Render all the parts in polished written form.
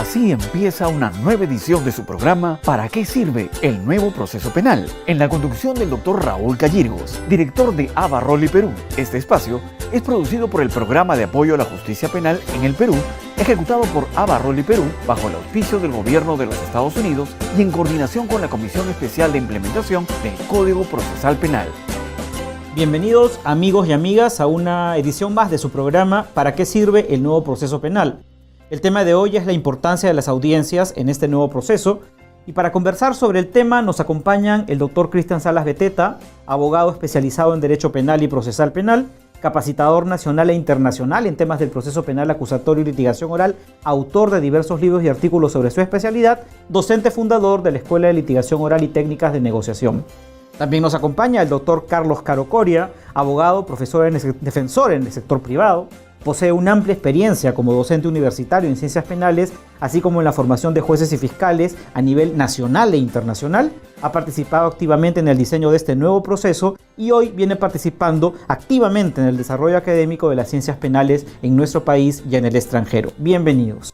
Así empieza una nueva edición de su programa ¿Para qué sirve el nuevo proceso penal? En la conducción del doctor Raúl Callirgos, director de Abarroli Perú. Este espacio es producido por el Programa de Apoyo a la Justicia Penal en el Perú, ejecutado por Abarroli Perú bajo el auspicio del Gobierno de los Estados Unidos y en coordinación con la Comisión Especial de Implementación del Código Procesal Penal. Bienvenidos amigos y amigas a una edición más de su programa ¿Para qué sirve el nuevo proceso penal? El tema de hoy es la importancia de las audiencias en este nuevo proceso, y para conversar sobre el tema nos acompañan el doctor Cristian Salas Beteta, abogado especializado en Derecho Penal y Procesal Penal, capacitador nacional e internacional en temas del proceso penal acusatorio y litigación oral, autor de diversos libros y artículos sobre su especialidad, docente fundador de la Escuela de Litigación Oral y Técnicas de Negociación. También nos acompaña el doctor Carlos Caro Coria, abogado, defensor en el sector privado. Posee una amplia experiencia como docente universitario en ciencias penales, así como en la formación de jueces y fiscales a nivel nacional e internacional. Ha participado activamente en el diseño de este nuevo proceso y hoy viene participando activamente en el desarrollo académico de las ciencias penales en nuestro país y en el extranjero. Bienvenidos.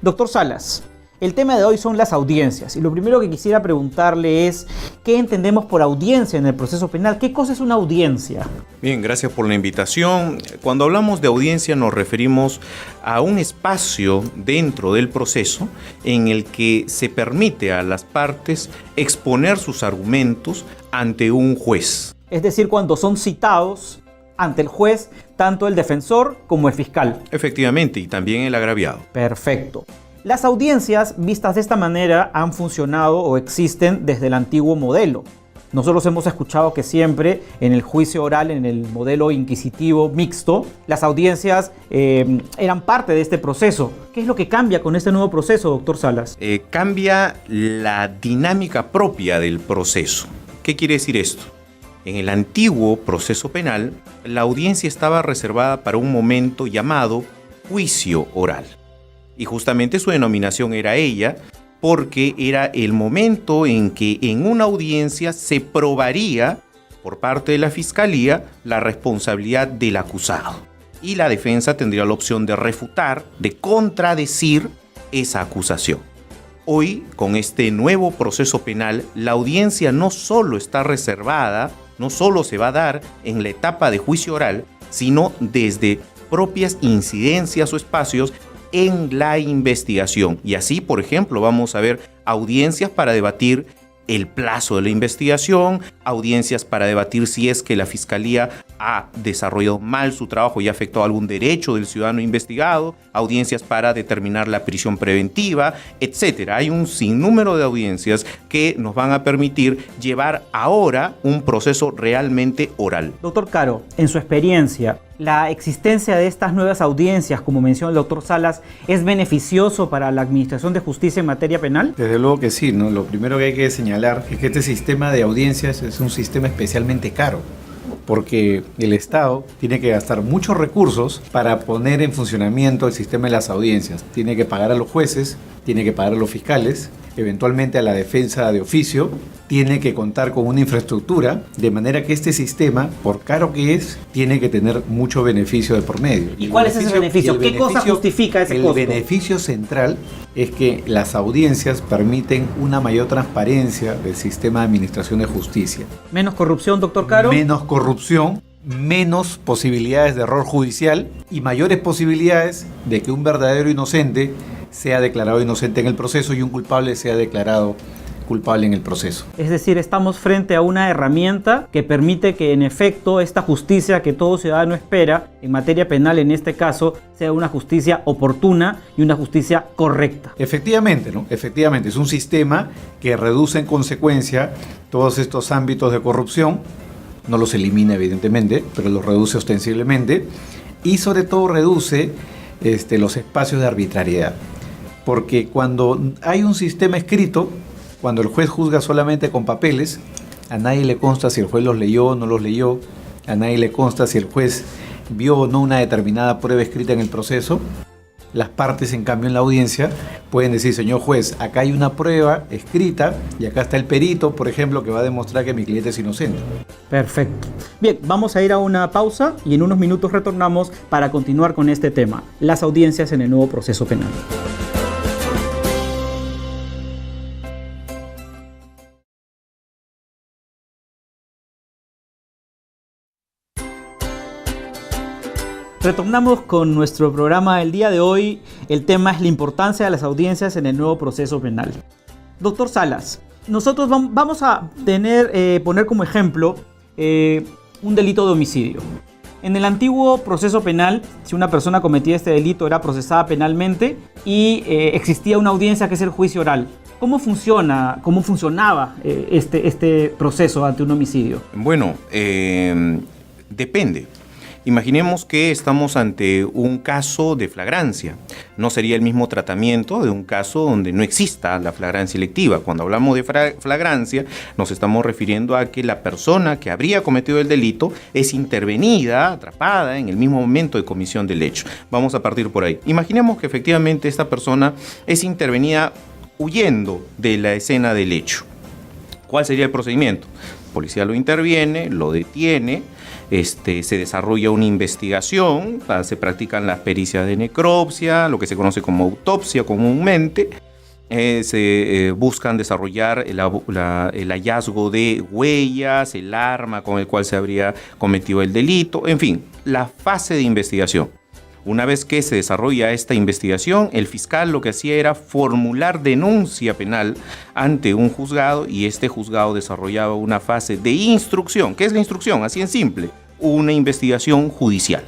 Doctor Salas, el tema de hoy son las audiencias, y lo primero que quisiera preguntarle es ¿qué entendemos por audiencia en el proceso penal? ¿Qué cosa es una audiencia? Bien, gracias por la invitación. Cuando hablamos de audiencia nos referimos a un espacio dentro del proceso en el que se permite a las partes exponer sus argumentos ante un juez. Es decir, cuando son citados ante el juez, tanto el defensor como el fiscal. Efectivamente, y también el agraviado. Perfecto. Las audiencias vistas de esta manera han funcionado o existen desde el antiguo modelo. Nosotros hemos escuchado que siempre en el juicio oral, en el modelo inquisitivo mixto, las audiencias eran parte de este proceso. ¿Qué es lo que cambia con este nuevo proceso, doctor Salas? Cambia la dinámica propia del proceso. ¿Qué quiere decir esto? En el antiguo proceso penal, la audiencia estaba reservada para un momento llamado juicio oral. Y justamente su denominación era ella, porque era el momento en que en una audiencia se probaría por parte de la Fiscalía la responsabilidad del acusado. Y la defensa tendría la opción de refutar, de contradecir esa acusación. Hoy, con este nuevo proceso penal, la audiencia no solo está reservada, no solo se va a dar en la etapa de juicio oral, sino desde propias incidencias o espacios en la investigación. Y así, por ejemplo, vamos a ver audiencias para debatir el plazo de la investigación, audiencias para debatir si es que la Fiscalía ha desarrollado mal su trabajo y ha afectado algún derecho del ciudadano investigado, audiencias para determinar la prisión preventiva, etc. Hay un sinnúmero de audiencias que nos van a permitir llevar ahora un proceso realmente oral. Doctor Caro, en su experiencia, ¿la existencia de estas nuevas audiencias, como menciona el doctor Salas, es beneficioso para la administración de justicia en materia penal? Desde luego que sí, ¿no? Lo primero que hay que señalar es que este sistema de audiencias es un sistema especialmente caro, porque el Estado tiene que gastar muchos recursos para poner en funcionamiento el sistema de las audiencias. Tiene que pagar a los jueces, tiene que pagar a los fiscales, eventualmente a la defensa de oficio, tiene que contar con una infraestructura, de manera que este sistema, por caro que es, tiene que tener mucho beneficio de por medio. ¿Y cuál es ese beneficio? ¿Qué cosa justifica ese costo? El beneficio central es que las audiencias permiten una mayor transparencia del sistema de administración de justicia. ¿Menos corrupción, doctor Caro? Menos corrupción, menos posibilidades de error judicial y mayores posibilidades de que un verdadero inocente sea declarado inocente en el proceso y un culpable sea declarado culpable en el proceso. Es decir, estamos frente a una herramienta que permite que en efecto esta justicia que todo ciudadano espera, en materia penal en este caso, sea una justicia oportuna y una justicia correcta. Efectivamente, ¿no? Efectivamente, es un sistema que reduce en consecuencia todos estos ámbitos de corrupción, no los elimina evidentemente, pero los reduce ostensiblemente y sobre todo reduce los espacios de arbitrariedad. Porque cuando hay un sistema escrito, cuando el juez juzga solamente con papeles, a nadie le consta si el juez los leyó o no los leyó, a nadie le consta si el juez vio o no una determinada prueba escrita en el proceso. Las partes, en cambio, en la audiencia pueden decir, señor juez, acá hay una prueba escrita y acá está el perito, por ejemplo, que va a demostrar que mi cliente es inocente. Perfecto. Bien, vamos a ir a una pausa y en unos minutos retornamos para continuar con este tema, las audiencias en el nuevo proceso penal. Retornamos con nuestro programa del día de hoy. El tema es la importancia de las audiencias en el nuevo proceso penal. Doctor Salas, nosotros vamos a poner como ejemplo un delito de homicidio. En el antiguo proceso penal, si una persona cometía este delito era procesada penalmente y existía una audiencia que es el juicio oral. ¿Cómo funcionaba este proceso ante un homicidio? Bueno, depende. Imaginemos que estamos ante un caso de flagrancia. No sería el mismo tratamiento de un caso donde no exista la flagrancia electiva. Cuando hablamos de flagrancia, nos estamos refiriendo a que la persona que habría cometido el delito es intervenida, atrapada en el mismo momento de comisión del hecho. Vamos a partir por ahí. Imaginemos que efectivamente esta persona es intervenida huyendo de la escena del hecho. ¿Cuál sería el procedimiento? El policía lo interviene, lo detiene, se desarrolla una investigación, se practican las pericias de necropsia, lo que se conoce como autopsia comúnmente, se buscan desarrollar el hallazgo de huellas, el arma con el cual se habría cometido el delito, en fin, la fase de investigación. Una vez que se desarrolla esta investigación, el fiscal lo que hacía era formular denuncia penal ante un juzgado y este juzgado desarrollaba una fase de instrucción. ¿Qué es la instrucción? Así en simple, una investigación judicial.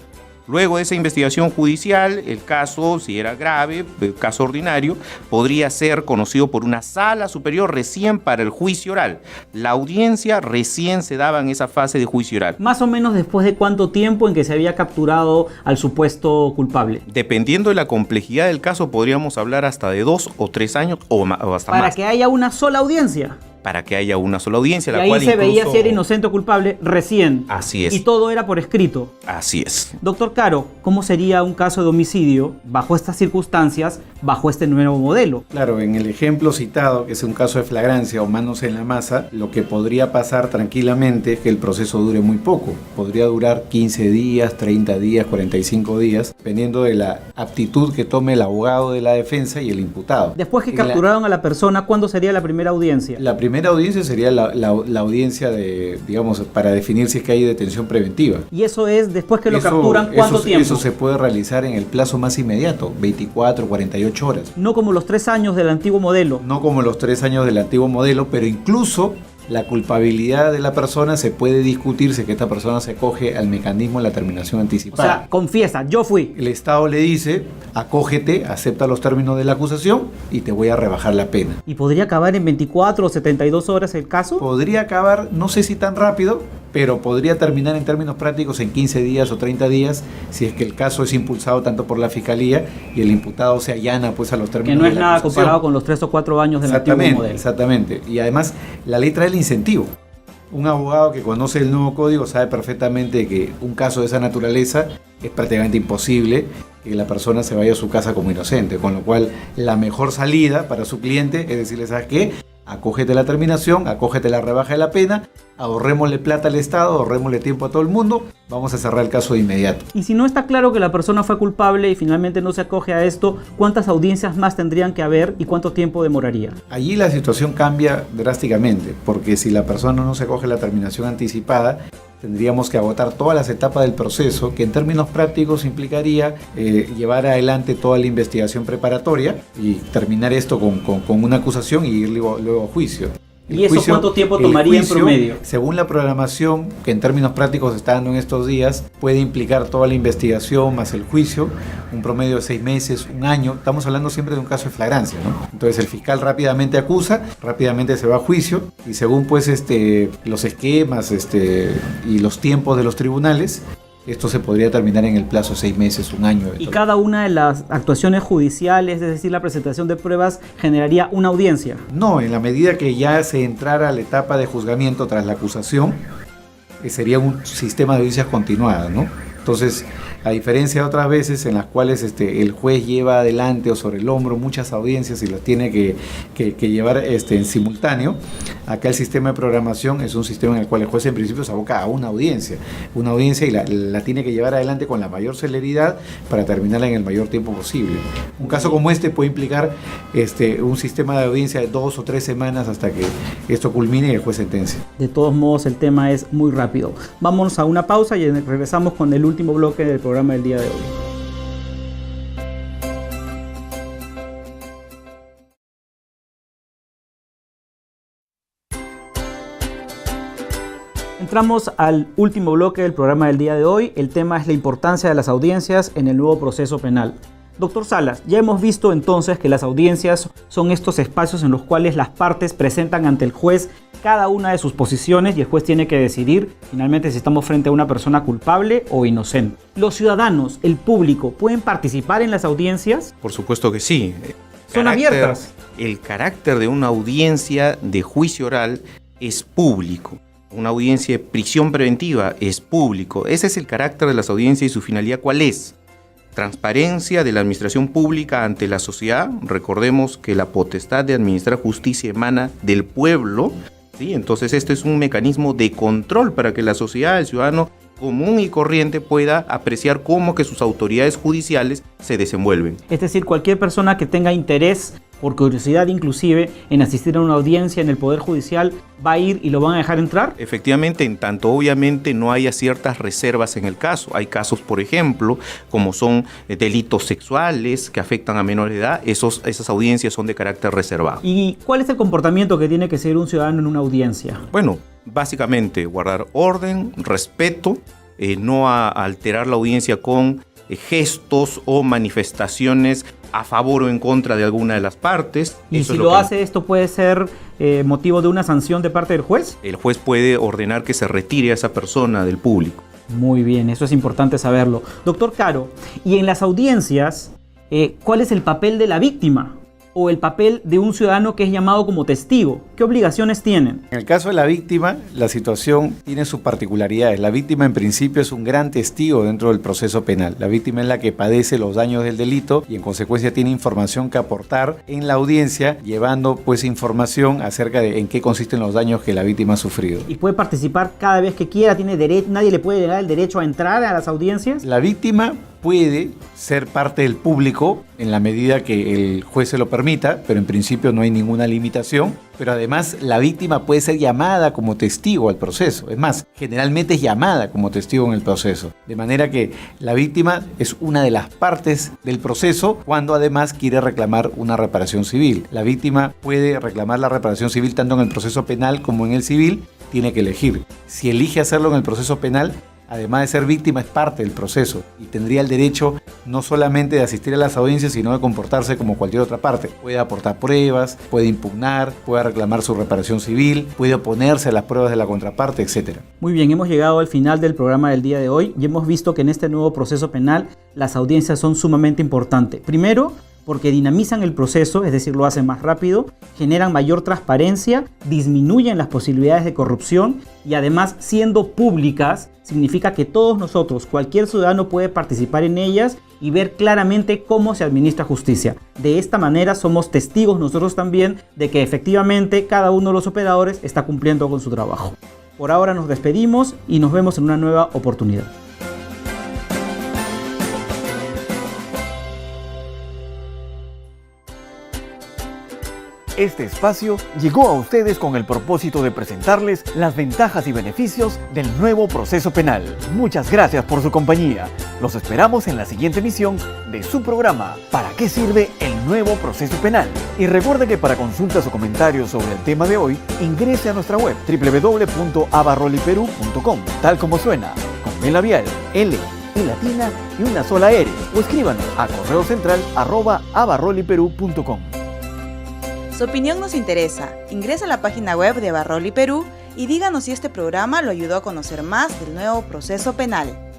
Luego de esa investigación judicial, el caso, si era grave, el caso ordinario, podría ser conocido por una sala superior recién para el juicio oral. La audiencia recién se daba en esa fase de juicio oral. Más o menos después de cuánto tiempo en que se había capturado al supuesto culpable. Dependiendo de la complejidad del caso, podríamos hablar hasta de 2 o 3 años o hasta más. Para que haya una sola audiencia. Para que haya una sola audiencia. Y ahí se veía si era inocente o culpable recién. Así es. Y todo era por escrito. Así es. Doctor Caro, ¿cómo sería un caso de homicidio bajo estas circunstancias, bajo este nuevo modelo? Claro, en el ejemplo citado, que es un caso de flagrancia o manos en la masa, lo que podría pasar tranquilamente es que el proceso dure muy poco. Podría durar 15 días, 30 días, 45 días, dependiendo de la aptitud que tome el abogado de la defensa y el imputado. Después que capturaron a la persona, ¿cuándo sería la primera audiencia? La primera audiencia sería la audiencia de, digamos, para definir si es que hay detención preventiva. ¿Y eso es después que lo capturan cuánto tiempo? Eso se puede realizar en el plazo más inmediato, 24, 48 horas. No como los 3 años del antiguo modelo. No como los 3 años del antiguo modelo, pero incluso la culpabilidad de la persona se puede discutir si que esta persona se acoge al mecanismo de la terminación anticipada. O sea, confiesa, yo fui. El Estado le dice, acógete, acepta los términos de la acusación y te voy a rebajar la pena. ¿Y podría acabar en 24 o 72 horas el caso? Podría acabar, no sé si tan rápido, pero podría terminar en términos prácticos en 15 días o 30 días si es que el caso es impulsado tanto por la Fiscalía y el imputado se allana pues a los términos de la acusación. Que no es nada comparado con los 3 o 4 años del antiguo modelo. Exactamente. Y además la ley trae el incentivo. Un abogado que conoce el nuevo código sabe perfectamente que un caso de esa naturaleza es prácticamente imposible que la persona se vaya a su casa como inocente, con lo cual la mejor salida para su cliente es decirle, ¿sabes qué? Acógete la terminación, acógete la rebaja de la pena, ahorrémosle plata al Estado, ahorrémosle tiempo a todo el mundo, vamos a cerrar el caso de inmediato. Y si no está claro que la persona fue culpable y finalmente no se acoge a esto, ¿cuántas audiencias más tendrían que haber y cuánto tiempo demoraría? Allí la situación cambia drásticamente, porque si la persona no se acoge la terminación anticipada, tendríamos que agotar todas las etapas del proceso, que en términos prácticos implicaría llevar adelante toda la investigación preparatoria y terminar esto con una acusación y ir luego a juicio. ¿Y eso cuánto tiempo tomaría en promedio? Según la programación, que en términos prácticos se está dando en estos días, puede implicar toda la investigación más el juicio, un promedio de 6 meses, un año. Estamos hablando siempre de un caso de flagrancia, ¿no? Entonces el fiscal rápidamente acusa, rápidamente se va a juicio y según pues los esquemas y los tiempos de los tribunales, esto se podría terminar en el plazo de 6 meses, un año. Y cada una de las actuaciones judiciales, es decir, la presentación de pruebas, generaría una audiencia. No, en la medida que ya se entrara a la etapa de juzgamiento tras la acusación, sería un sistema de audiencias continuadas, ¿no? Entonces, a diferencia de otras veces en las cuales el juez lleva adelante o sobre el hombro muchas audiencias y las tiene que llevar en simultáneo, acá el sistema de programación es un sistema en el cual el juez en principio se aboca a una audiencia y la tiene que llevar adelante con la mayor celeridad para terminarla en el mayor tiempo posible. Un caso como este puede implicar un sistema de audiencia de 2 o 3 semanas hasta que esto culmine y el juez sentencia. De todos modos, el tema es muy rápido. Vamos a una pausa y regresamos con el último bloque del programa. programa del día de hoy. Entramos al último bloque del programa del día de hoy. El tema es la importancia de las audiencias en el nuevo proceso penal. Doctor Salas, ya hemos visto entonces que las audiencias son estos espacios en los cuales las partes presentan ante el juez cada una de sus posiciones y el juez tiene que decidir finalmente si estamos frente a una persona culpable o inocente. ¿Los ciudadanos, el público, pueden participar en las audiencias? Por supuesto que sí. ¿Son abiertas? El carácter de una audiencia de juicio oral es público. Una audiencia de prisión preventiva es público. Ese es el carácter de las audiencias y su finalidad, ¿cuál es? Transparencia de la administración pública ante la sociedad. Recordemos que la potestad de administrar justicia emana del pueblo, ¿sí? Entonces este es un mecanismo de control para que la sociedad, el ciudadano común y corriente pueda apreciar cómo que sus autoridades judiciales se desenvuelven. Es decir, cualquier persona que tenga interés, por curiosidad inclusive, en asistir a una audiencia en el Poder Judicial, ¿va a ir y lo van a dejar entrar? Efectivamente, en tanto obviamente no haya ciertas reservas en el caso. Hay casos, por ejemplo, como son delitos sexuales que afectan a menores de edad, esas audiencias son de carácter reservado. ¿Y cuál es el comportamiento que tiene que seguir un ciudadano en una audiencia? Bueno, básicamente guardar orden, respeto, no alterar la audiencia con gestos o manifestaciones a favor o en contra de alguna de las partes. ¿Y si lo hace, esto puede ser motivo de una sanción de parte del juez? El juez puede ordenar que se retire a esa persona del público. Muy bien, eso es importante saberlo. Doctor Caro, y en las audiencias, ¿cuál es el papel de la víctima? ¿O el papel de un ciudadano que es llamado como testigo? ¿Qué obligaciones tienen? En el caso de la víctima, la situación tiene sus particularidades. La víctima en principio es un gran testigo dentro del proceso penal. La víctima es la que padece los daños del delito y en consecuencia tiene información que aportar en la audiencia, llevando pues información acerca de en qué consisten los daños que la víctima ha sufrido. ¿Y puede participar cada vez que quiera? ¿Tiene derecho? ¿Nadie le puede negar el derecho a entrar a las audiencias? La víctima puede ser parte del público en la medida que el juez se lo permita, pero en principio no hay ninguna limitación. Pero además la víctima puede ser llamada como testigo al proceso. Es más, generalmente es llamada como testigo en el proceso. De manera que la víctima es una de las partes del proceso cuando además quiere reclamar una reparación civil. La víctima puede reclamar la reparación civil tanto en el proceso penal como en el civil. Tiene que elegir. Si elige hacerlo en el proceso penal, además de ser víctima, es parte del proceso y tendría el derecho no solamente de asistir a las audiencias, sino de comportarse como cualquier otra parte. Puede aportar pruebas, puede impugnar, puede reclamar su reparación civil, puede oponerse a las pruebas de la contraparte, etc. Muy bien, hemos llegado al final del programa del día de hoy y hemos visto que en este nuevo proceso penal las audiencias son sumamente importantes. Primero, porque dinamizan el proceso, es decir, lo hacen más rápido, generan mayor transparencia, disminuyen las posibilidades de corrupción y además, siendo públicas, significa que todos nosotros, cualquier ciudadano puede participar en ellas y ver claramente cómo se administra justicia. De esta manera somos testigos nosotros también de que efectivamente cada uno de los operadores está cumpliendo con su trabajo. Por ahora nos despedimos y nos vemos en una nueva oportunidad. Este espacio llegó a ustedes con el propósito de presentarles las ventajas y beneficios del nuevo proceso penal. Muchas gracias por su compañía. Los esperamos en la siguiente emisión de su programa ¿Para qué sirve el nuevo proceso penal? Y recuerde que para consultas o comentarios sobre el tema de hoy, ingrese a nuestra web www.abarroliperú.com, tal como suena, con B labial, L, I latina y una sola R, o escríbanos a correocentral@abarroliperú.com. Su opinión nos interesa. Ingresa a la página web de Abarroli Perú y díganos si este programa lo ayudó a conocer más del nuevo proceso penal.